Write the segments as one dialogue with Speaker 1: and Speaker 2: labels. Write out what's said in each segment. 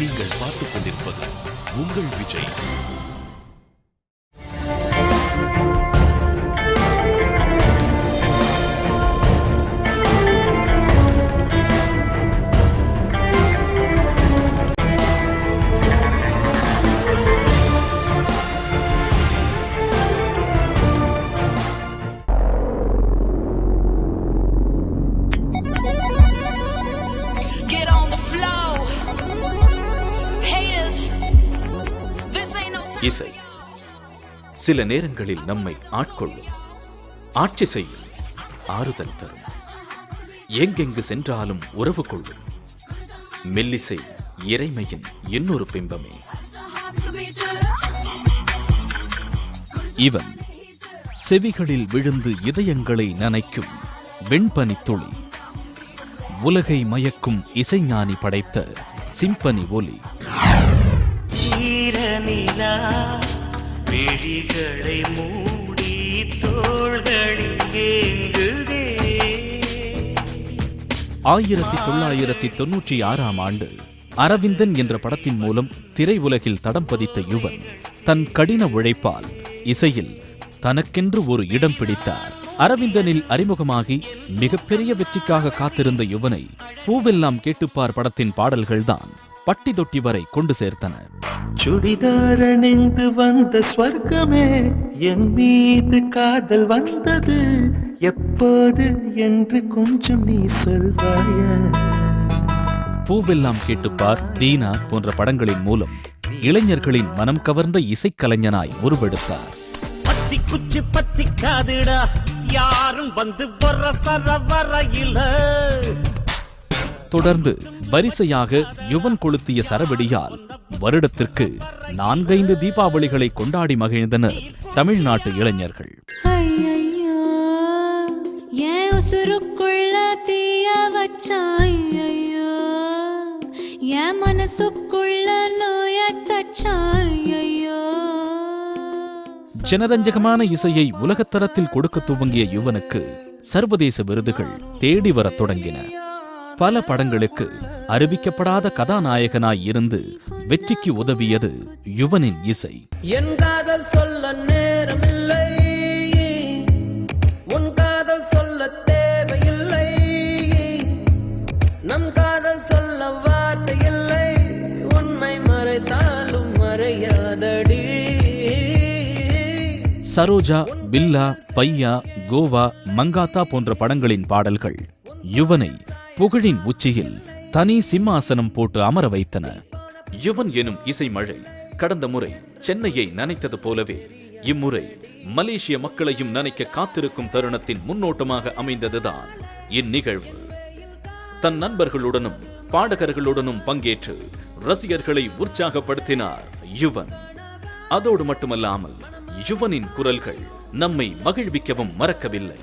Speaker 1: நீங்கள் பார்த்துக் கொண்டிருப்பது உங்கள் விஜய். இசை சில நேரங்களில் நம்மை ஆட்கொள்ளும், ஆட்சி செய்யும், ஆறுதல் தரும், எங்கெங்கு சென்றாலும் உறவு கொள்ளும். மெல்லிசை இறைமையின் இன்னொரு பிம்பமே. இவன் செவிகளில் விழுந்து இதயங்களை நனைக்கும் வெண்பனி துளி, உலகை மயக்கும் இசைஞானி படைத்த சிம்பனி ஒலி. விழிகளை மூடி தோள்களில் ஏங்குதே. 1996ஆம் ஆண்டு அரவிந்தன் என்ற படத்தின் மூலம் திரையுலகில் தடம் பதித்த யுவன் தன் கடின உழைப்பால் இசையில் தனக்கென்று ஒரு இடம் பிடித்தார். அரவிந்தனில் அறிமுகமாகி மிகப்பெரிய வெற்றிக்காக காத்திருந்த யுவனை பூவெல்லாம் கேட்டுப்பார் படத்தின் பாடல்கள்தான் பட்டி தொட்டி வரை கொண்டு சேர்த்தன.
Speaker 2: சுடிதார் அணிந்து வந்த ஸ்வர்க்கமே, என் மீது காதல் வந்தது எப்போது என்று கொஞ்சம் நீ சொல்வாய.
Speaker 1: பூவெல்லாம் கேட்டுப்பார், தீனா போன்ற படங்களின் மூலம் இளைஞர்களின் மனம் கவர்ந்த இசைக்கலைஞனாய் உருவெடுத்தார்.
Speaker 3: பத்தி குச்சி பத்தி காதுடா, யாரும் வந்து வரையில.
Speaker 1: தொடர்ந்து வரிசையாக யுவன் கொளுத்திய சரவெடியால் வருடத்திற்கு 4-5 தீபாவளிகளை கொண்டாடி மகிழ்ந்தனர் தமிழ்நாட்டு இளைஞர்கள். ஜனரஞ்சகமான இசையை உலகத்தரத்தில் கொடுக்க துவங்கிய யுவனுக்கு சர்வதேச விருதுகள் தேடி வரத் தொடங்கின. பல படங்களுக்கு அறிவிக்கப்படாத கதாநாயகனாய் இருந்து வெற்றிக்கு உதவியது யுவனின் இசை.
Speaker 4: என் காதல் சொல்ல நேரமில்லை, உன் காதல் சொல்ல தேவையில்லை, நம் காதல் சொல்ல வார்த்தை இல்லை, உண்மை மறைத்தாலும் மறையாதடி.
Speaker 1: சரோஜா, பில்லா, பையா, கோவா, மங்காத்தா போன்ற படங்களின் பாடல்கள் யுவனை புகழின் உச்சியில் தனி சிம்மாசனம் போட்டு அமர வைத்தன. யுவன் எனும் இசை மழை கடந்த முறை சென்னையை நனைத்தது போலவே இம்முறை மலேசிய மக்களையும் நனைக்க காத்திருக்கும் தருணத்தின் முன்னோட்டமாக அமைந்ததுதான் இந்நிகழ்வு. தன் நண்பர்களுடனும் பாடகர்களுடனும் பங்கேற்று ரசிகர்களை உற்சாகப்படுத்தினார் யுவன். அதோடு மட்டுமல்லாமல் யுவனின் குரல்கள் நம்மை மகிழ்விக்கவும் மறக்கவில்லை.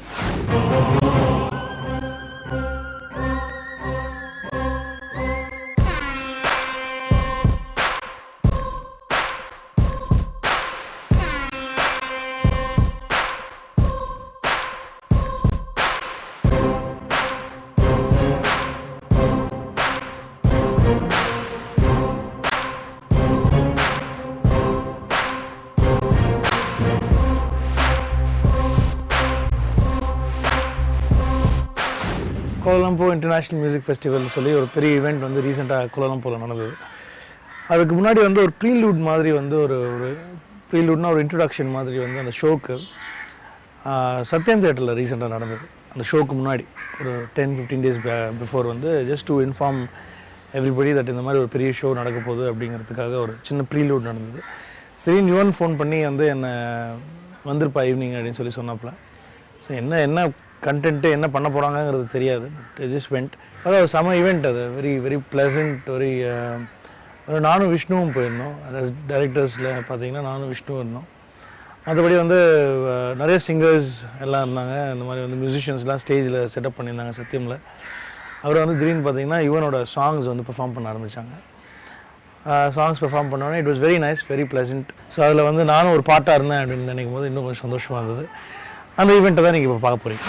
Speaker 5: கோலாலம்பூர் இன்டர்நேஷ்னல் மியூசிக் ஃபெஸ்டிவல் சொல்லி ஒரு பெரிய ஈவெண்ட் வந்து ரீசெண்டாக கோலாலம்பூரில் நடந்தது. அதுக்கு முன்னாடி வந்து ஒரு ப்ரீலூட் மாதிரி வந்து ஒரு ப்ரீலூட்னா ஒரு இன்ட்ரடக்ஷன் மாதிரி வந்து அந்த ஷோக்கு சத்யம் தியேட்டரில் ரீசெண்டாக நடந்தது. அந்த ஷோக்கு முன்னாடி ஒரு 10-15 days பிஃபோர் வந்து just to inform everybody that இந்த மாதிரி ஒரு பெரிய ஷோ நடக்க போகுது அப்படிங்கிறதுக்காக ஒரு சின்ன ப்ரீலூட் நடந்தது. திடீர்னு யுவன் ஃபோன் பண்ணி வந்து என்னை வந்திருப்பா ஈவினிங் அப்படின்னு சொல்லி சொன்னாப்புல. ஸோ என்ன கண்டென்ட்டு என்ன பண்ண போகிறாங்கங்கிறது தெரியாது. But just went. அதாவது செம ஈவெண்ட், அது வெரி வெரி ப்ளசண்ட். நானும் விஷ்ணுவும் போயிருந்தோம். டைரக்டர்ஸில் பார்த்தீங்கன்னா நானும் விஷ்ணுவும் இருந்தோம். மற்றபடி வந்து நிறைய சிங்கர்ஸ் எல்லாம் இருந்தாங்க. இந்த மாதிரி வந்து மியூசிஷியன்ஸ்லாம் ஸ்டேஜில் செட்டப் பண்ணியிருந்தாங்க சத்தியமில். அவர் வந்து திடீர்னு பார்த்தீங்கன்னா யுவனோட சாங்ஸ் வந்து பெர்ஃபார்ம் பண்ண ஆரம்பித்தாங்க. சாங்ஸ் பெர்ஃபார்ம் பண்ணோன்னே it was very nice, very pleasant. So அதில் வந்து நானும் ஒரு பாட்டாக இருந்தேன் அப்படின்னு நினைக்கும் போது இன்னும் கொஞ்சம் சந்தோஷமாக இருந்தது. அந்த ஈவெண்ட்டை தான் நீங்கள் இப்போ பார்க்க போகிறீங்க.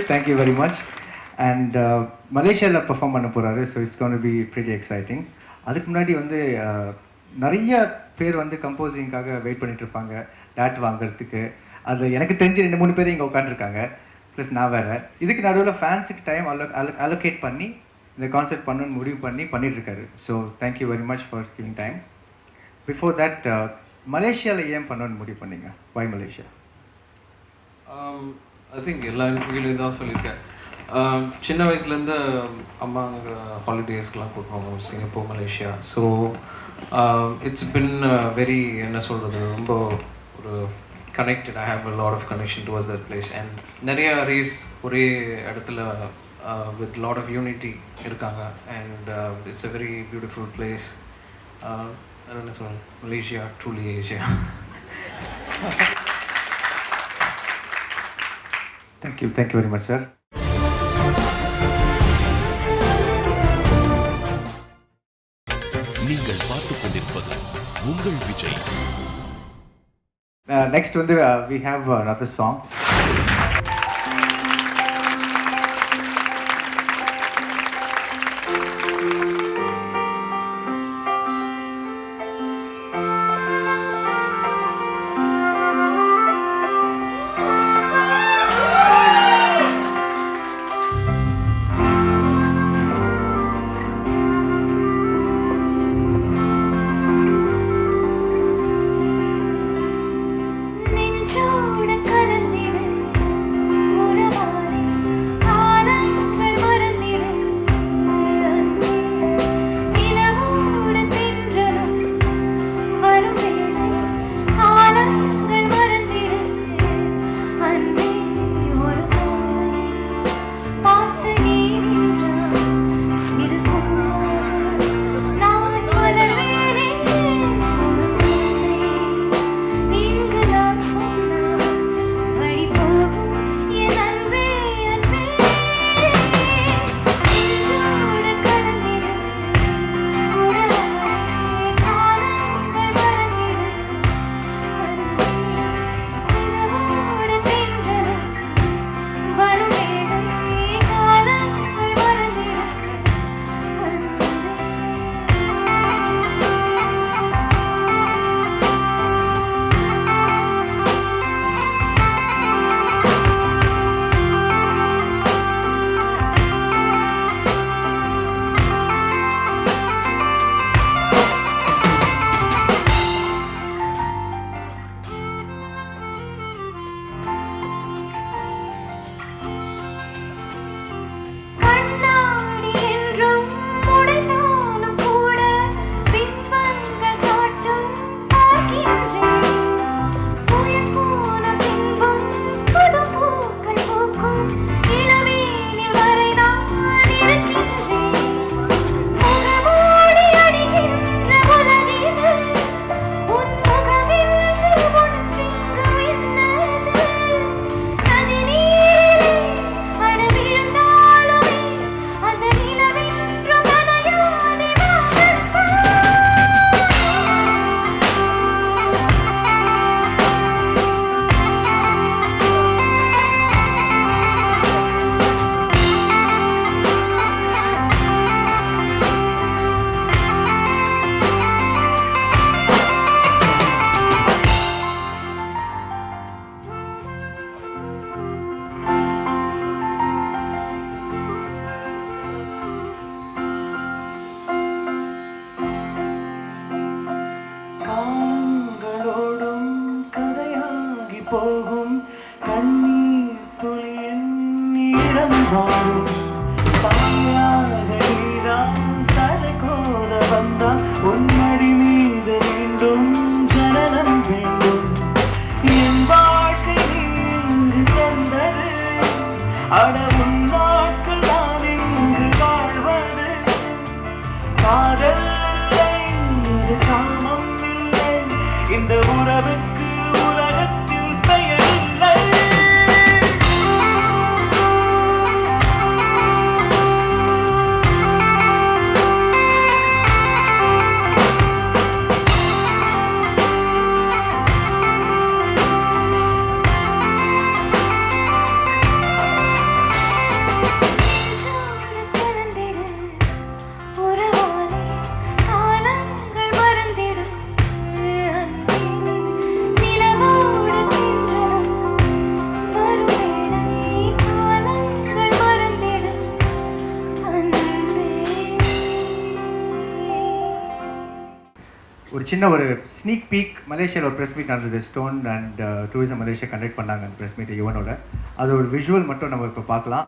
Speaker 6: Thank you very much. அண்ட் மலேசியாவில் பெர்ஃபார்ம் பண்ண போகிறாரு. So it's gonna be pretty exciting. அதுக்கு முன்னாடி வந்து நிறைய பேர் வந்து கம்போசிங்காக வெயிட் பண்ணிட்டு இருப்பாங்க டேட் வாங்குறதுக்கு. அது எனக்கு தெரிஞ்சு 2-3 பேர் இங்கே உட்காந்துருக்காங்க, ப்ளஸ் நான் வேறு. இதுக்கு நடுவில் ஃபேன்ஸுக்கு டைம் அலோகேட் பண்ணி இந்த கான்செர்ட் பண்ணணும்னு முடிவு பண்ணிட்டுருக்காரு. So thank you very much for giving time. Before that, மலேசியாவில் ஏன் பண்ணணும்னு முடிவு பண்ணீங்க? வை மலேசியா?
Speaker 7: ஐ திங்க் எல்லா இன்டர்வியூலையும் தான் சொல்லியிருக்கேன். சின்ன வயசுலேருந்து அம்மா அங்கே ஹாலிடேஸ்க்கெலாம் கூப்பிடுவாங்க, Singapore, Malaysia. So it's been very, என்ன சொல்கிறது, ரொம்ப ஒரு connected. I have a lot of connection towards that place. And நிறைய ரேஸ் ஒரே இடத்துல வித் லாட் ஆஃப் யூனிட்டி இருக்காங்க. And it's a very beautiful place. என்ன சொல்கிறது, Malaysia truly Asia.
Speaker 6: Thank you very much sir.
Speaker 1: நீங்கள் பார்த்துக் கொண்டிருப்பது உங்கள் விஜய்.
Speaker 6: நெக்ஸ்ட் வந்து we have another song.
Speaker 2: போகும் கண்ணீர் துளியின் நீரம் மாறும் பாயாக நீதான் தலை கோத வந்தான் உன்மடி மீது மீண்டும் ஜனனம் வேண்டும் என் வாழ்க்கை நீங்கு தந்தது அடவும் நாட்கள் நான் இங்கு வாழ்வது காதல் இல்லை இது காமம் இல்லை இந்த உறவுக்கு உலகத்தில் பெயர் இல்லை
Speaker 6: சின்ன ஒரு ஸ்னீக் பீக் மலேசியாவில் ஒரு ப்ரெஸ் மீட் நடந்தது, stone and tourism Malaysia conduct பண்ணாங்க அந்த ப்ரெஸ் மீட் யுவனோட. அது ஒரு விஷுவல் மட்டும் நம்ம இப்போ பார்க்கலாம்.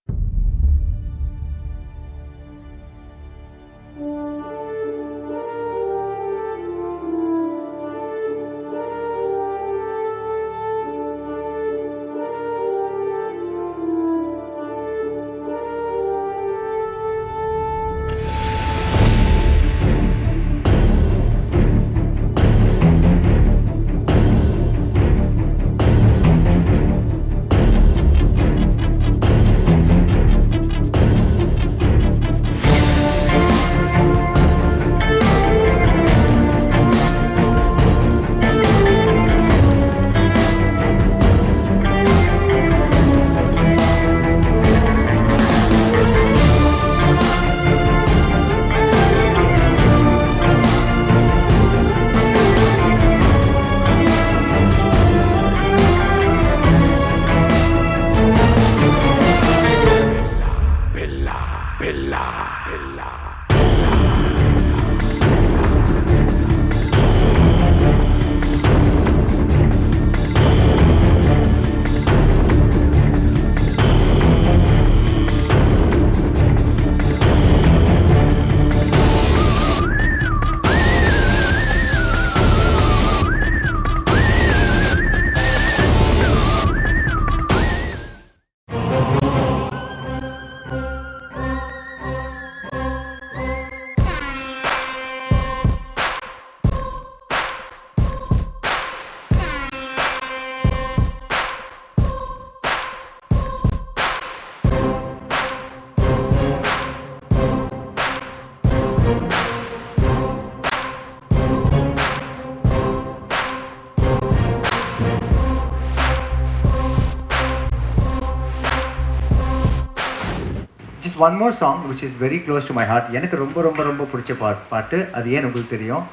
Speaker 6: One more song which is very close to my heart. எனக்கு ரொம்ப ரொம்ப ரொம்ப பிடிச்ச பாட்டு. அது ஏன் உங்களுக்கு தெரியும்?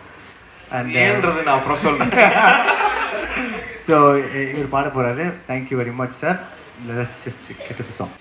Speaker 7: ஏன்றது நான் அப்புறம் சொல்றேன்.
Speaker 6: So இவர் பாட போறாரு. Thank you very much sir. Let's just get to the song.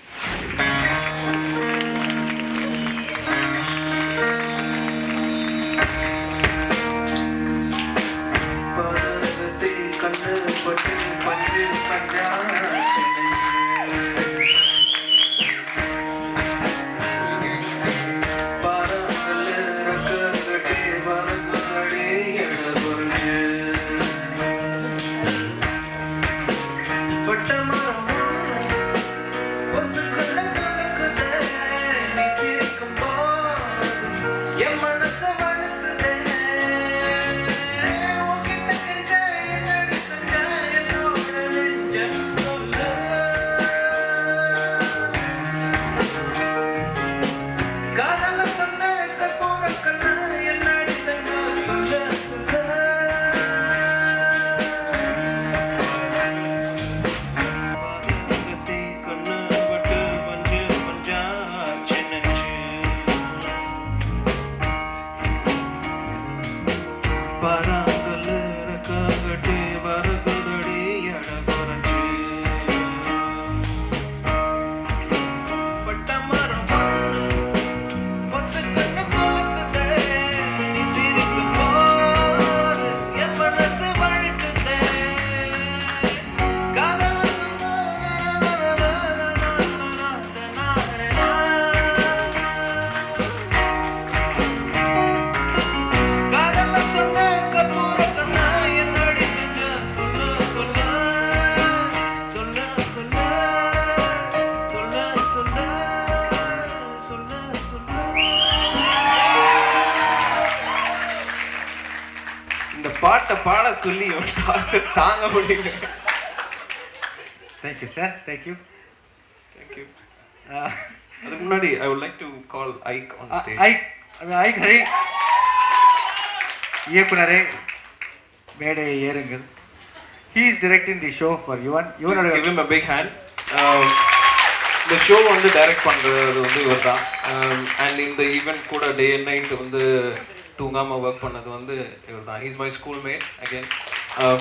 Speaker 7: பாட்டை பாட சொல்லி டார்ச்சர் தாங்க முடியல.
Speaker 6: Thank you sir. Thank you.
Speaker 7: Thank you. அதுக்கு முன்னாடி I would like to call Ike on stage.
Speaker 6: Ike Hari இயக்குனரே மேடை ஏறுங்கள். He is directing the show for Yuvan.
Speaker 7: Please give him a big hand. இந்த show வந்து direct பண்ணுறது வந்து இவர் தான். And இந்த ஈவெண்ட் கூட டே அண்ட் நைட் வந்து தூங்காமல் ஒர்க் பண்ணது வந்து இவர் தான். Is my school mate again.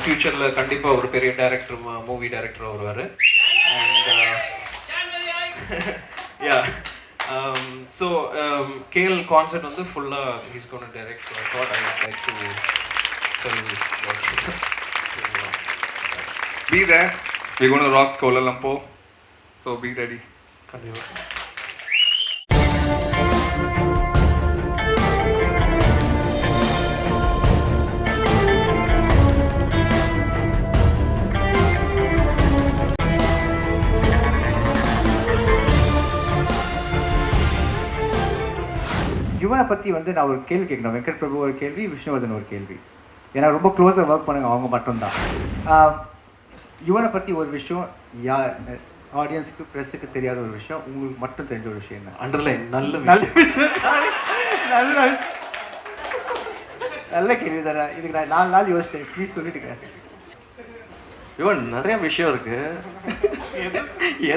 Speaker 7: ஃப்யூச்சரில் கண்டிப்பாக ஒரு பெரிய டைரக்டர், மூவி டைரக்டர் வருவார். And yeah so KL concept வந்து ஃபுல்லாக he's gone direct. So I thought I would like to
Speaker 8: Be there. We're going to rock Kuala Lumpur. So be ready.
Speaker 6: யுவனை பற்றி வந்து நான் ஒரு கேள்வி கேட்கணும். வெங்கட் பிரபு ஒரு கேள்வி, விஷ்ணுவர்தன் ஒரு கேள்வி. ஏன்னா ரொம்ப க்ளோஸாக ஒர்க் பண்ணுங்க அவங்க மட்டும்தான். யுவனை பற்றி ஒரு விஷயம், ஆடியன்ஸுக்கு ப்ரெஸ்ஸுக்கு தெரியாத ஒரு விஷயம், உங்களுக்கு மட்டும் தெரிஞ்ச ஒரு விஷயம் என்ன?
Speaker 7: அண்டர்லைன் நல்ல
Speaker 6: விஷயம். நல்ல கேள்வி தானே. இதுக்கு நான் 4 நாள் யோசிச்சேன். ப்ளீஸ் சொல்லிட்டுங்க.
Speaker 9: யுவன் நிறைய விஷயம் இருக்கு,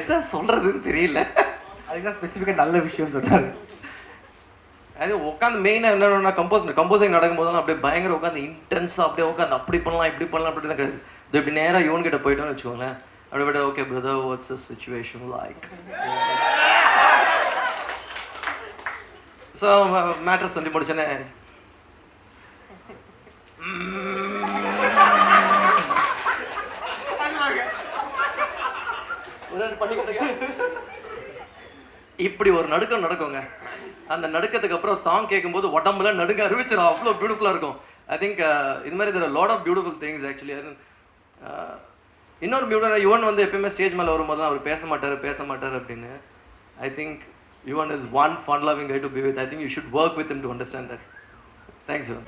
Speaker 9: எதை சொல்றதுன்னு தெரியல.
Speaker 6: அதுக்காக ஸ்பெசிஃபிக்காக நல்ல விஷயம் சொன்னார்.
Speaker 9: அது உட்காந்து மெயினாக என்னென்னா கம்போசிங் நடக்கும்போதெல்லாம் அப்படியே பயங்கர உட்காந்து இன்டென்ஸாக அப்படியே உட்காந்து அப்படி பண்ணலாம் இப்படி பண்ணலாம் அப்படி தான் கிடையாது. இது இப்படி நேராக யுவன் கிட்ட போயிட்டோன்னு வச்சுக்கோங்களேன். அப்படியே விட okay brother, what's a situation like, so matter சொல்லி முடிச்சோன்னே இப்படி ஒரு நடுக்கம் நடக்குங்க. அந்த நடுக்கத்துக்கு அப்புறம் சாங் கேட்கும்போது உடம்புல நடுங்க அறிவிச்சிடும். அவ்வளோ பியூட்டிஃபுல்லாக இருக்கும். ஐ திங்க் இது மாதிரி there lot of beautiful things actually. இன்னொரு பியூட்டிஃபுல் யுவன் வந்து எப்பயுமே ஸ்டேஜ் மேலே வரும்போது அவர் பேச மாட்டார் அப்படின்னு. I think Yuvan is one fun loving guy to be with. I think you should work with him to understand that. Thanks Yuvan.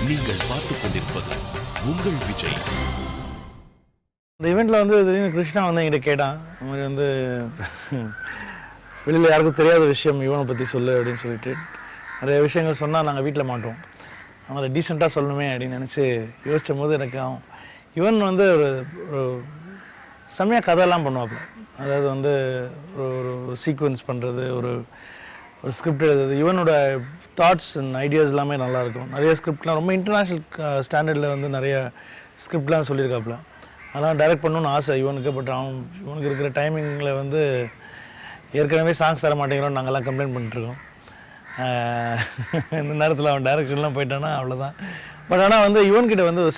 Speaker 1: நீங்கள் பார்த்துக் கொண்டிருப்பது உங்கள் விஜய்.
Speaker 5: இந்த ஈவெண்ட்டில் வந்து திடீர்னு கிருஷ்ணா வந்து என்கிட்ட கேட்டான், இந்த மாதிரி வந்து வெளியில் யாருக்கும் தெரியாத விஷயம் யுவனை பற்றி சொல்லு அப்படின்னு சொல்லிட்டு. நிறைய விஷயங்கள் சொன்னால் நாங்கள் வீட்டில் மாட்டோம், அவங்கள டீசெண்டாக சொல்லணுமே அப்படின்னு நினச்சி யோசிச்சும் போது எனக்கு யுவன் வந்து ஒரு செம்மையாக கதையெல்லாம் பண்ணுவாப்புல. அதாவது வந்து ஒரு சீக்வன்ஸ் பண்ணுறது, ஒரு ஸ்கிரிப்ட் எழுதுறது, யுவனோட தாட்ஸ் அண்ட் ஐடியாஸ் எல்லாமே நல்லாயிருக்கும். நிறைய ஸ்கிரிப்ட்லாம் ரொம்ப இன்டர்நேஷ்னல் ஸ்டாண்டர்டில் வந்து நிறைய ஸ்கிரிப்ட்லாம் சொல்லியிருக்காப்புல. அதெல்லாம் டைரக்ட் பண்ணணுன்னு ஆசை யுவனுக்கு. பட் இவனுக்கு இருக்கிற டைமிங்கில் வந்து ஏற்கனவே சாங்ஸ் தர மாட்டேங்கிறோம் நாங்கள்லாம் கம்ப்ளைண்ட் பண்ணிட்டுருக்கோம். இந்த நேரத்தில் அவன் டைரக்ஷன்லாம் போயிட்டான்னா அவ்வளோதான். பட் ஆனால் வந்து யுவன்கிட்ட வந்து ஒரு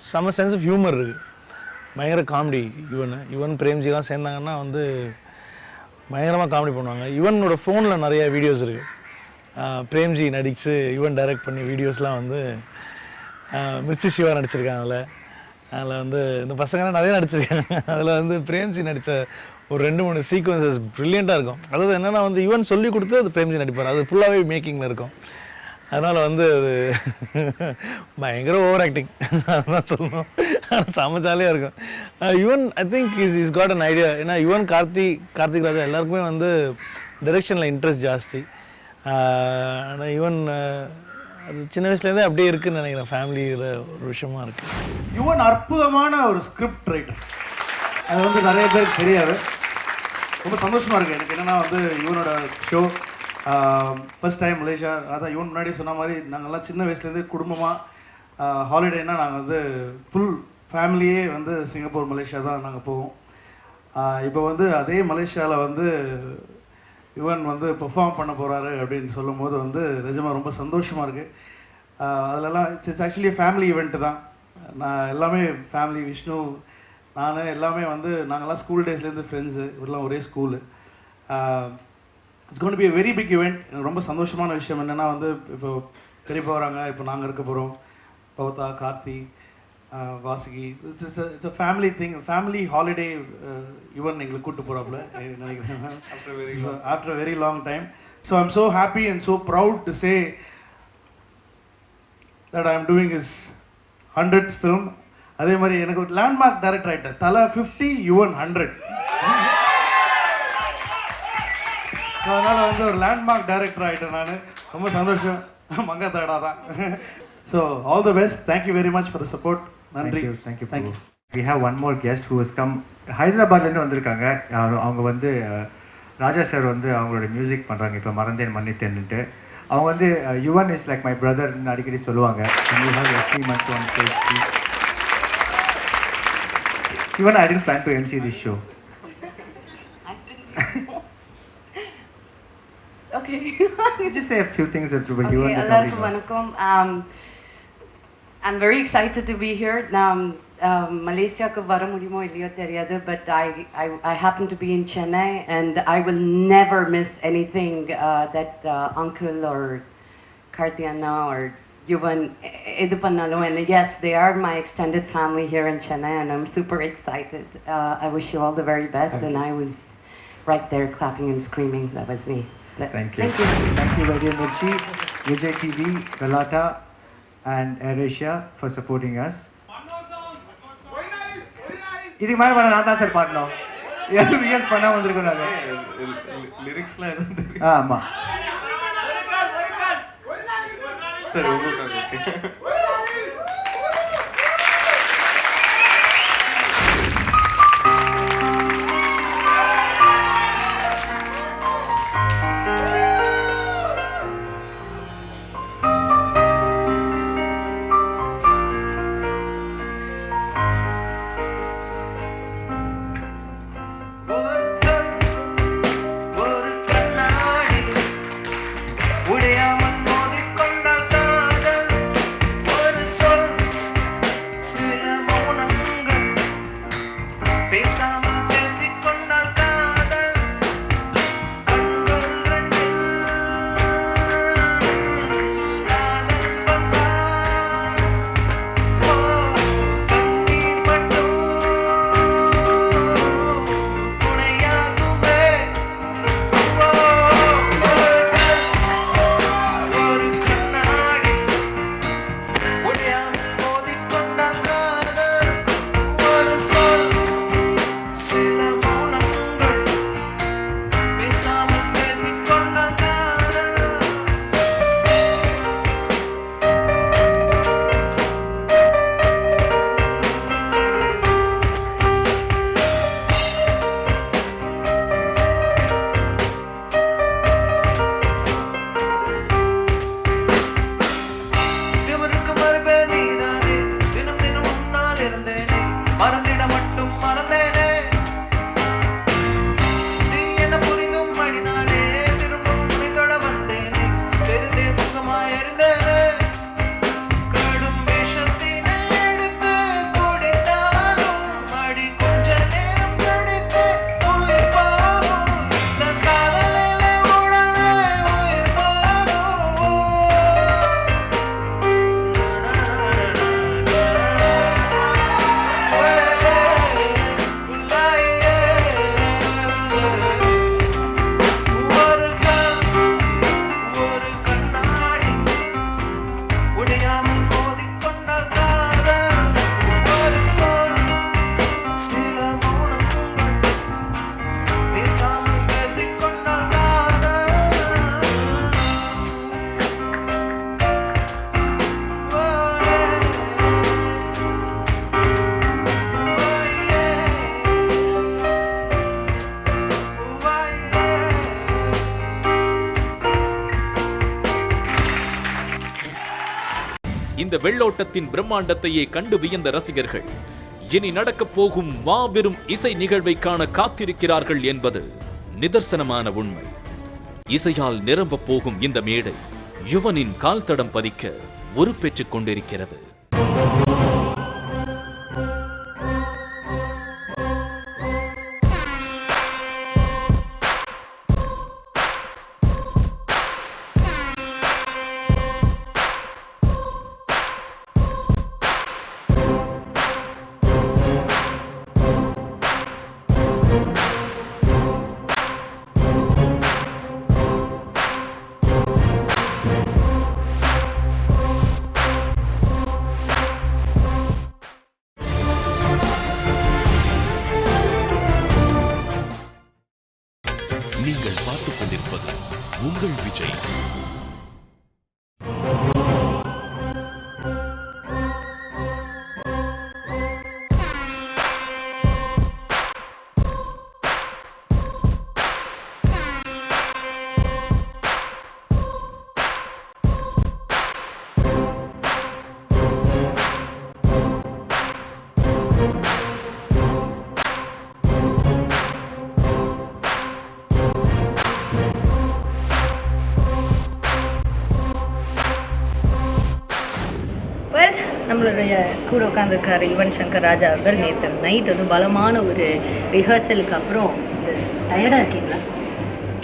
Speaker 5: செம்ம சென்ஸ் ஆஃப் ஹியூமர் இருக்குது. பயங்கர காமெடி. யுவன் பிரேம்ஜிலாம் சேர்ந்தாங்கன்னா வந்து பயங்கரமாக காமெடி பண்ணுவாங்க. யுவனோட ஃபோனில் நிறைய வீடியோஸ் இருக்குது. பிரேம்ஜி நடித்து யுவன் டைரக்ட் பண்ணி வீடியோஸ்லாம் வந்து மிர்ச்சி சிவா நடிச்சிருக்காங்க. அதில் வந்து இந்த பசங்கள்லாம் நிறைய நடிச்சிருக்காங்க. அதில் வந்து பிரேம்ஜி நடித்த ஒரு 2-3 சீக்வன்சஸ் ப்ரில்லியண்ட்டாக இருக்கும். அதாவது என்னென்னா வந்து யுவன் சொல்லி கொடுத்து அது பிரேம்ஜி நடிப்பார். அது ஃபுல்லாகவே மேக்கிங்கில் இருக்கும். அதனால் வந்து அது பயங்கர ஓவர் ஆக்டிங் அதுதான் சொல்லணும். ஆனால் செம்ம ஜாலியாக இருக்கும். Yuvan I think is got an idea. ஏன்னா யுவன் கார்த்திக் ராஜா எல்லாருக்குமே வந்து டைரெக்ஷனில் இன்ட்ரெஸ்ட் ஜாஸ்தி. ஆனால் யுவன் அது சின்ன வயசுலேருந்தே அப்படியே இருக்குதுன்னு நினைக்கிறேன். ஃபேமிலியில் ஒரு விஷயமா இருக்குது.
Speaker 10: யுவன் அற்புதமான ஒரு ஸ்கிரிப்ட் ரைட்டர். அது வந்து நிறைய பேருக்கு தெரியாது. ரொம்ப சந்தோஷமாக இருக்குது எனக்கு. என்னென்னா வந்து யுவனோட ஷோ ஃபர்ஸ்ட் டைம் மலேசியா. அதான் யுவன் முன்னாடி சொன்ன மாதிரி நாங்கள்லாம் சின்ன வயசுலேருந்து குடும்பமாக ஹாலிடேனால் நாங்கள் வந்து ஃபுல் ஃபேமிலியே வந்து சிங்கப்பூர் மலேசியா தான் நாங்கள் போவோம். இப்போ வந்து அதே மலேசியாவில் வந்து யுவன் வந்து பெர்ஃபார்ம் பண்ண போகிறாரு அப்படின்னு சொல்லும் போது வந்து நிஜமாக ரொம்ப சந்தோஷமாக இருக்குது. அதிலலாம் இட்ஸ் ஆக்சுவலி ஃபேமிலி ஈவெண்ட்டு தான். நான் எல்லாமே ஃபேமிலி, விஷ்ணு, நான் எல்லாமே வந்து நாங்கள்லாம் ஸ்கூல் டேஸ்லேருந்து ஃப்ரெண்ட்ஸு. இவரெல்லாம் ஒரே school. It's gone to be a very big event. எனக்கு ரொம்ப சந்தோஷமான விஷயம் என்னென்னா வந்து இப்போ பெரியப்பா வராங்க, இப்போ நாங்கள் இருக்க போகிறோம், பௌத்தா, Karthi, Vasuki. It's a family thing, family holiday. Yuvan எங்களுக்கு கூப்பிட்டு போகிறாப்புல நினைக்கிறேன் after very long time. So I am so happy and so proud to say that I am doing is 100th film. அதே மாதிரி எனக்கு ஒரு லேண்ட்மார்க் டைரக்டர் ஆகிட்டேன். தலை 50, யுவன் 100. அதனால் வந்து ஒரு லேண்ட்மார்க் டைரக்டர் ஆகிட்டேன் நான். ரொம்ப சந்தோஷம். மங்காத்தாடா தான். So all the best. Thank you very much for the support. நன்றி.
Speaker 6: Thank you. We have one more guest who has come. ஹைதராபாத்லேருந்து வந்திருக்காங்க. அவங்க வந்து ராஜா சார் வந்து அவங்களோட மியூசிக் பண்ணுறாங்க. இப்போ மறந்தேன் மன்னித்தேன்னுட்டு. அவங்க வந்து யுவன் இஸ் லைக் மை பிரதர்னு அடிக்கடி சொல்லுவாங்க. You have Lakshmi Manchu on stage, please. Even I didn't plan to MC this show. just say a few things about you and the
Speaker 11: எல்லாருக்கும்
Speaker 6: company?
Speaker 11: வணக்கம். I'm very excited to be here. நான் மலேசியாவுக்கு வர முடியுமோ இல்லையோ தெரியாது, but I happen to be in Chennai and I will never miss anything that uncle or Karthiyana or Yuvan edu pannalum. And yes, they are my extended family here in Chennai and I'm super excited. I wish you all the very best. And I was right there clapping and screaming. That was me.
Speaker 6: Thank you. Thank you very much, Vijay TV, Galata, and AirAsia for supporting us. இதுக்கு மேலே பண்ண நான் தான் sir பாடணும். ரியல்ஸ் பண்ணால் வந்திருக்கோம் நாங்கள்.
Speaker 7: லிரிக்ஸ்லாம் எதுவும் தெரியும்?
Speaker 6: ஆமாம்.
Speaker 7: சரி, உங்களுக்காக ஓகே.
Speaker 2: ஒரு கண்ணாடி உடையாமல் மோதிக்கொண்டால் காதல், ஒரு சொல் சில மௌனங்கள் பேசாமல் பேசிக்கொண்டால் காதல், கண்கள் ரெண்டில் காதல் வந்தால், ஓ கண்ணீர் மட்டும் துணையாகுமே. ஒரு கண்ணாடி உடையாமல் மோதிக்கொண்டால் காதல், ஒரு சொல் சில மௌனங்கள் பேசாமல் பேசிக்கொண்டால் காதல். திமிருக்கு மறுபே நீதானே, தினம் தினம் முன்னால் இருந்தேனே, மறந்திட மட்டும் மறந்தேனே. நீ என்ன புரிந்தும் மடினானே, திரும்பவும் உன்னை தொட வந்தேனே, தெரிந்தே சுகமாய் இருந்தேனே. கடும் விஷத்தினை எடுத்து குடித்தாலும் அடி கொஞ்ச நேரம் கழித்து உயிர் போகும். தன் காதலிலே உடனே உயிர் போகும். ஒரு கண்ணாடி உடையாமல் மோதிக்கொண்டால் காதல், ஒரு சொல் சில மௌனங்கள் பேசாமல் பேசிக்கொண்டால் காதல்.
Speaker 1: இந்த வெள்ளோட்டத்தின் பிரம்மாண்டத்தையே கண்டு வியந்த ரசிகர்கள் இனி நடக்கப் போகும் மாபெரும் இசை நிகழ்வை காண காத்திருக்கிறார்கள் என்பது நிதர்சனமான உண்மை. இசையால் நிரம்பப் போகும் இந்த மேடை யுவனின் கால் தடம் பதிக்க உருப்பெற்றுக் கொண்டிருக்கிறது.
Speaker 12: நம்மளுடைய கூட உட்காந்துருக்காரு யுவன் சங்கர் ராஜா அவர்கள் நேற்று நைட் வந்து பலமான ஒரு ரிஹர்சலுக்கு அப்புறம் டயர்டாக இருக்கீங்களா?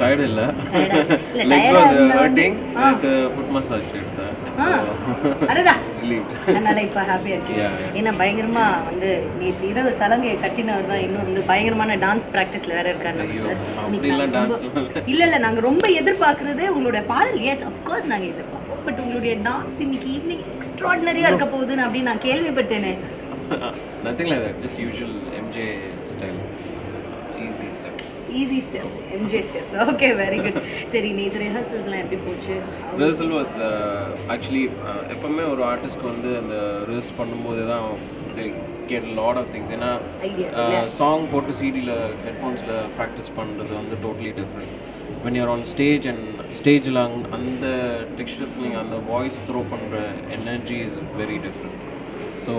Speaker 13: டயர்டு இல்லை, ஃபுட் மசாஜ் எடுத்தேன்.
Speaker 12: அதனால இப்போ ஹாப்பியாக இருக்கீங்க. ஏன்னா பயங்கரமாக வந்து நேற்று இரவு சலங்கையை கட்டினவர் தான் இன்னும் வந்து பயங்கரமான டான்ஸ் ப்ராக்டிஸில் வேற இருக்காரு. இல்லை நாங்கள் ரொம்ப எதிர்பார்க்குறதே உங்களுடைய பாடல். எஸ் அஃப்கோர்ஸ் நாங்கள் எதிர்பார்ப்போம், பட் உங்களுடைய டான்ஸ் இன்னைக்கு ஈவினிங் எக்ஸ்ட்ராடினரியாக இருக்க போகுதுன்னு அப்படின்னு நான் கேள்விப்பட்டேனே.
Speaker 13: Nothing like that, just usual MJ style.
Speaker 12: Easy steps, MJ steps. Okay, very good. சரி, நேற்று ரிஹர்சல்ஸ்லாம் எப்படி போச்சு?
Speaker 13: ரிஹர்சல் வாஸ் ஆக்சுவலி எப்போவுமே ஒரு ஆர்டிஸ்ட்க்கு வந்து அந்த ரிஹர்ஸ் பண்ணும்போது தான் கேட் லாட் ஆஃப் திங்ஸ். ஏன்னா சாங் போட்டு சிடியில் ஹெட்ஃபோன்ஸில் ப்ராக்டிஸ் பண்ணுறது வந்து totally different. when you're on stage and ஸ்டேஜில் அந்த டெக்ஸ்டர் நீங்கள் அந்த வாய்ஸ் த்ரோ பண்ணுற energy is very different. So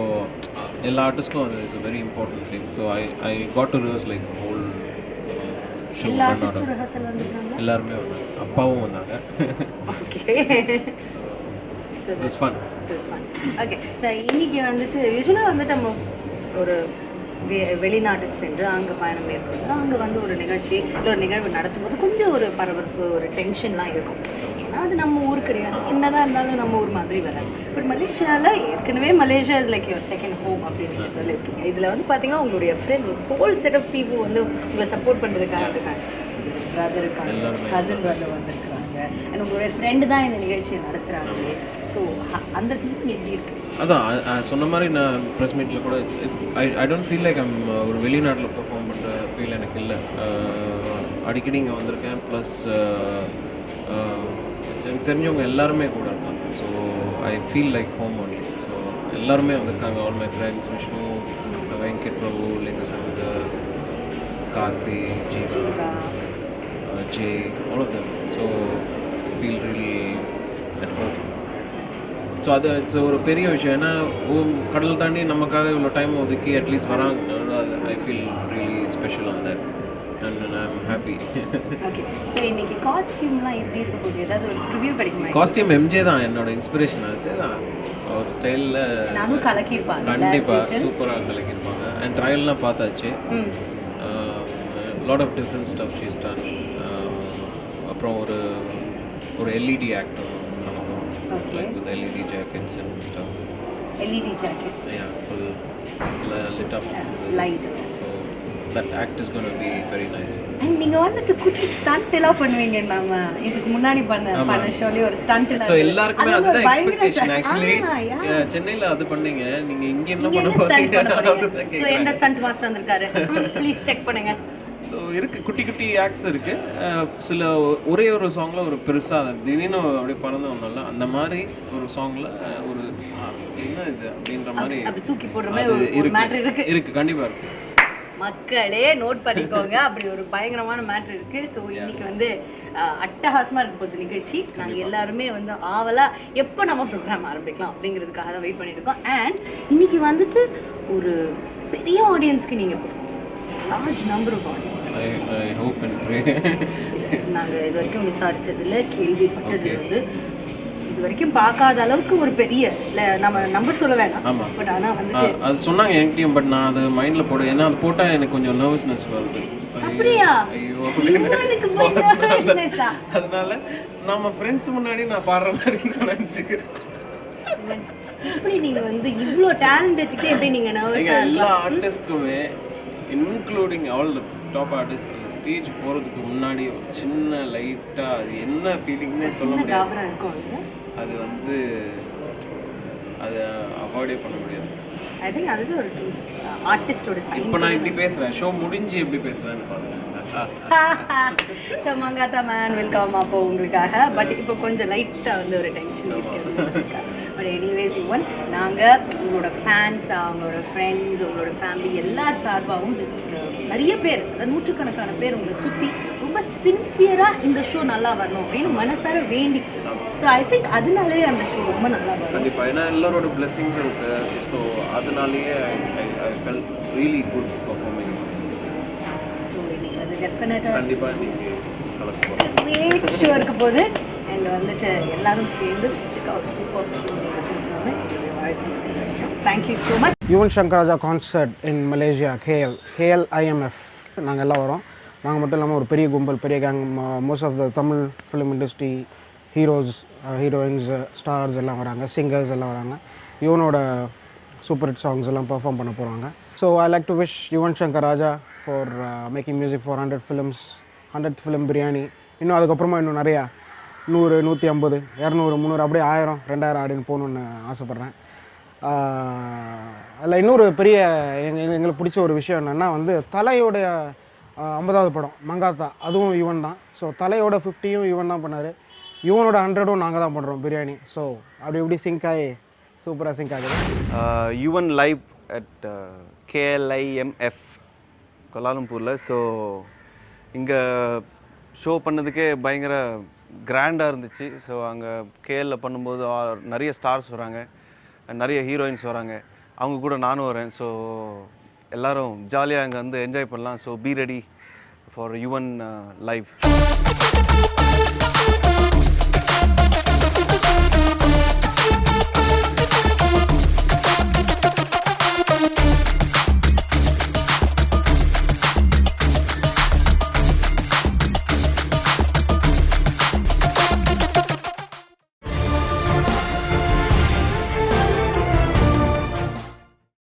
Speaker 13: எல்லா ஆர்டிஸ்ட்க்கும் அது it's very important thing. So I got to rehearse like whole show. எல்லாருமே வந்தாங்க, அப்பாவும் வந்தாங்க.
Speaker 12: ஓகே சார், இன்னைக்கு வந்துட்டு யூஸ்வலாக வந்துட்டு நம்ம ஒரு வெளிநாட்டுக்கு சென்று அங்கே பயணம் மேற்கொண்டு அங்கே வந்து ஒரு நிகழ்ச்சி இல்லை ஒரு நிகழ்வு நடத்தும்போது கொஞ்சம் ஒரு பரபரப்பு, ஒரு டென்ஷன்லாம் இருக்கும். ஏன்னா அது நம்ம ஊர் கிடையாது, என்னதான் இருந்தாலும் நம்ம ஊர் மாதிரி வராது. பட் மலேசியாவில் ஏற்கனவே Malaysia is like your second home அப்படின்னு சொல்லியிருக்கீங்க. இதில் வந்து பார்த்தீங்கன்னா உங்களுடைய friends whole set of people வந்து உங்களை சப்போர்ட் பண்ணுறதுக்காக இருக்காங்க. பிரதர் இருக்காங்க, கசின் பிரதர் வந்திருக்காங்க, அண்ட் உங்களுடைய ஃப்ரெண்டு தான் இந்த நிகழ்ச்சியை நடத்துகிறாங்க. ஸோ அந்த ஃபீலிங் எப்படி இருக்குது?
Speaker 13: அதான் சொன்ன மாதிரி நான் ப்ரெஸ் மீட்டில் கூட I don't feel like I'm ஒரு வெளிநாட்டில் பெர்ஃபார்ம் பண்ணுற ஃபீல் எனக்கு இல்லை. அடிக்கடி இங்கே வந்திருக்கேன், ப்ளஸ் எனக்கு தெரிஞ்சவங்க எல்லாருமே கூட இருக்காங்க. So I feel like home only. So எல்லாருமே வந்திருக்காங்க, all my friends, Vishnu, Venkat Prabhu, Lingashankar, Karthi, Jiiva, Jai, all of them. So feel really at home. So அது இட்ஸ் ஒரு பெரிய விஷயம். ஏன்னா கடல் தாண்டி நமக்காக இவ்வளோ டைம் ஒதுக்கி அட்லீஸ்ட் வராங்க. I feel really special on that and I am happy.
Speaker 12: Okay, so இன்னைக்கு காஸ்டியூம்லாம் எப்படி இருக்க போகுது? ஏதாவது ஒரு ரிவ்யூ கிடைக்குமா?
Speaker 13: காஸ்டியூம் எம்ஜே தான் என்னோட இன்ஸ்பிரேஷன். அதுதான் அவர் ஸ்டைலில்
Speaker 12: நானும் கலக்கியிருப்பாங்க.
Speaker 13: கண்டிப்பாக சூப்பராக கலக்கியிருப்பாங்க. அண்ட் ட்ரையல்லாம் பார்த்தாச்சு. Lot of different stuff she's done. அப்புறம் ஒரு LED actor like with LED jackets and stuff.
Speaker 12: LED jackets?
Speaker 13: Yeah, full lit up
Speaker 12: light.
Speaker 13: So that act is going to be very nice.
Speaker 12: நீங்க வந்துட்டு குட்டி stunt எல்லாம் பண்ணுவீங்க. நாம இதுக்கு முன்னாடி பண்ண ஷோலி ஒரு ஸ்டண்ட் எல்லாம்.
Speaker 13: So எல்லாருக்குமே அதுதான் எக்ஸ்பெக்டேஷன். ஆக்சுவலி சென்னையில அது பண்ணீங்க, நீங்க இங்க என்ன பண்ண போறீங்க?
Speaker 12: So எந்த ஸ்டண்ட் மாஸ்டர் வந்திருக்காரு? ப்ளீஸ் செக் பண்ணுங்க.
Speaker 13: ஸோ இருக்குது, குட்டி குட்டி ஆக்ட்ஸ் இருக்குது. சில ஒரே ஒரு சாங்கில் ஒரு பெருசாக திடீர்னு அப்படியே பறந்து வந்தால அந்த மாதிரி ஒரு சாங்கில் ஒரு என்ன இது அப்படின்ற மாதிரி
Speaker 12: தூக்கி போடுற மாதிரி
Speaker 13: இருக்குது. கண்டிப்பாக இருக்குது.
Speaker 12: மக்களே நோட் பண்ணிக்கோங்க, அப்படி ஒரு பயங்கரமான மேட்ரு இருக்குது. ஸோ இன்னைக்கு வந்து அட்டகாசமாக இருக்க போகுது நிகழ்ச்சி. நாங்கள் எல்லாருமே வந்து ஆவலாக எப்போ நம்ம ப்ரோக்ராம் ஆரம்பிக்கலாம் அப்படிங்கிறதுக்காக தான் வெயிட் பண்ணிட்டு இருக்கோம். அண்ட் இன்னைக்கு வந்துட்டு ஒரு பெரிய ஆடியன்ஸ்க்கு நீங்கள் large number of audience.
Speaker 13: I hope and pray.
Speaker 12: நாங்கள் இது வரைக்கும் விசாரிச்சதில் கேள்விப்பட்டது வந்து இது வரைக்கும் பார்க்காத அளவுக்கு ஒரு பெரிய இல்லை, நம்ம நம்பர் சொல்ல வேண்டாம்.
Speaker 13: ஆமாம்,
Speaker 12: பட் ஆனால் வந்து
Speaker 13: அது சொன்னாங்க என்கிட்டயும். பட் நான் அது மைண்டில் போடு, ஏன்னா அது போட்டால் எனக்கு கொஞ்சம் நர்வஸ்னஸ் வருது.
Speaker 12: அப்படியா?
Speaker 13: அதனால நம்ம ஃப்ரெண்ட்ஸ் முன்னாடி நான் பாடுற மாதிரி நான் நினச்சிக்கிறேன்.
Speaker 12: எப்படி நீங்கள் வந்து இவ்வளோ டேலண்ட் வச்சுக்கிட்டு எப்படி நீங்கள் நர்வஸாக?
Speaker 13: எல்லா ஆர்டிஸ்ட்க்குமே including all the top artist அந்த ஸ்டேஜ் போகிறதுக்கு முன்னாடி சின்ன லைட்டாக அது என்ன ஃபீலிங்னே சொல்ல முடியாது. அது வந்து அதை அவாய்டே பண்ண முடியாது.
Speaker 12: ஐ திங்க் அது ஒரு ஆர்டிஸ்டோட சைன்.
Speaker 13: இப்போ நான் இப்படி பேசுகிறேன், ஷோ முடிஞ்சு எப்படி பேசுகிறேன்னு பாருங்க.
Speaker 12: ஸோ மங்காத்தா மேன் வெல்கம் அப்போ உங்களுக்காக. பட் இப்போ கொஞ்சம் லைட்டாக வந்து ஒரு டென்ஷன் இருக்குது. பட் எனிவேஸ் யுவன், நாங்கள் உங்களோட ஃபேன்ஸ், அவங்களோட ஃப்ரெண்ட்ஸ், உங்களோட ஃபேமிலி எல்லார் சார்பாகவும் நிறைய பேர், நூற்றுக்கணக்கான பேர் உங்களை சுற்றி ரொம்ப சின்சியராக இந்த ஷோ நல்லா வரணும் அப்படின்னு மனசார வேண்டிக்கிட்டு. ஸோ ஐ திங்க் அதனாலே அந்த ஷோ ரொம்ப நல்லா வரும்.
Speaker 13: கண்டிப்பாக, ஏன்னா எல்லாரோட பிளெஸிங்ஸ் இருக்குது. ஸோ அதனாலேயே I fell really good performing.
Speaker 12: So இன்னைக்கு அது டெஃபினட்டாக
Speaker 13: கண்டிப்பாக இன்னைக்கு கலக்க
Speaker 12: கிரேட் ஷோ இருக்க போது. அண்ட் வந்துட்டு எல்லாரும் சேர்ந்து ஒரு சூப்பர் ஷோ பண்ணணும்னு என்னுடைய வாழ்த்துக்கள். Thank you so much.
Speaker 14: Yuvan Shankar Raja concert in Malaysia, KLIMF. நாங்கள் எல்லாம் வரோம். நாங்கள் மட்டும் இல்லாமல் ஒரு பெரிய கும்பல், பெரிய gang, most of the Tamil film industry heroes, heroines, stars எல்லாம் வராங்க, சிங்கர்ஸ் எல்லாம் வராங்க. யுவனோட சூப்பர் ஹிட் சாங்ஸ் எல்லாம் பெர்ஃபார்ம் பண்ண போகிறாங்க. So I like to wish Yuvan Shankar Raja for making music for 100 films, 100th film Biryani. இன்னும் அதுக்கப்புறமா இன்னும் நிறையா 100, 150, 200, 300 அப்படியே 1000, 2000 அப்படின்னு போகணுன்னு ஆசைப்பட்றேன். அதில் இன்னொரு பெரிய எங்களுக்கு பிடிச்ச ஒரு விஷயம் என்னென்னா வந்து தலையோடைய 50வது படம் மங்காத்தா, அதுவும் யுவன் தான். ஸோ தலையோட 50யும் யுவன் தான் பண்ணார். யுவனோட 100ம் நாங்கள் தான் பண்ணுறோம் பிரியாணி. ஸோ அப்படி இப்படி சிங்க் ஆகி சூப்பராக சிங்க் ஆகுது.
Speaker 15: யுவன் லைவ் அட் KLIMF கோலாலம்பூரில். ஸோ இங்கே ஷோ பண்ணதுக்கே பயங்கர கிராண்டாக இருந்துச்சு. ஸோ அங்கே KL பண்ணும்போது நிறைய ஸ்டார்ஸ் வராங்க, நிறைய ஹீரோயின்ஸ் வராங்க, அவங்க கூட நானும் வரேன். ஸோ எல்லோரும் ஜாலியாக அங்கே வந்து என்ஜாய் பண்ணலாம். So be ready for Yuvan live.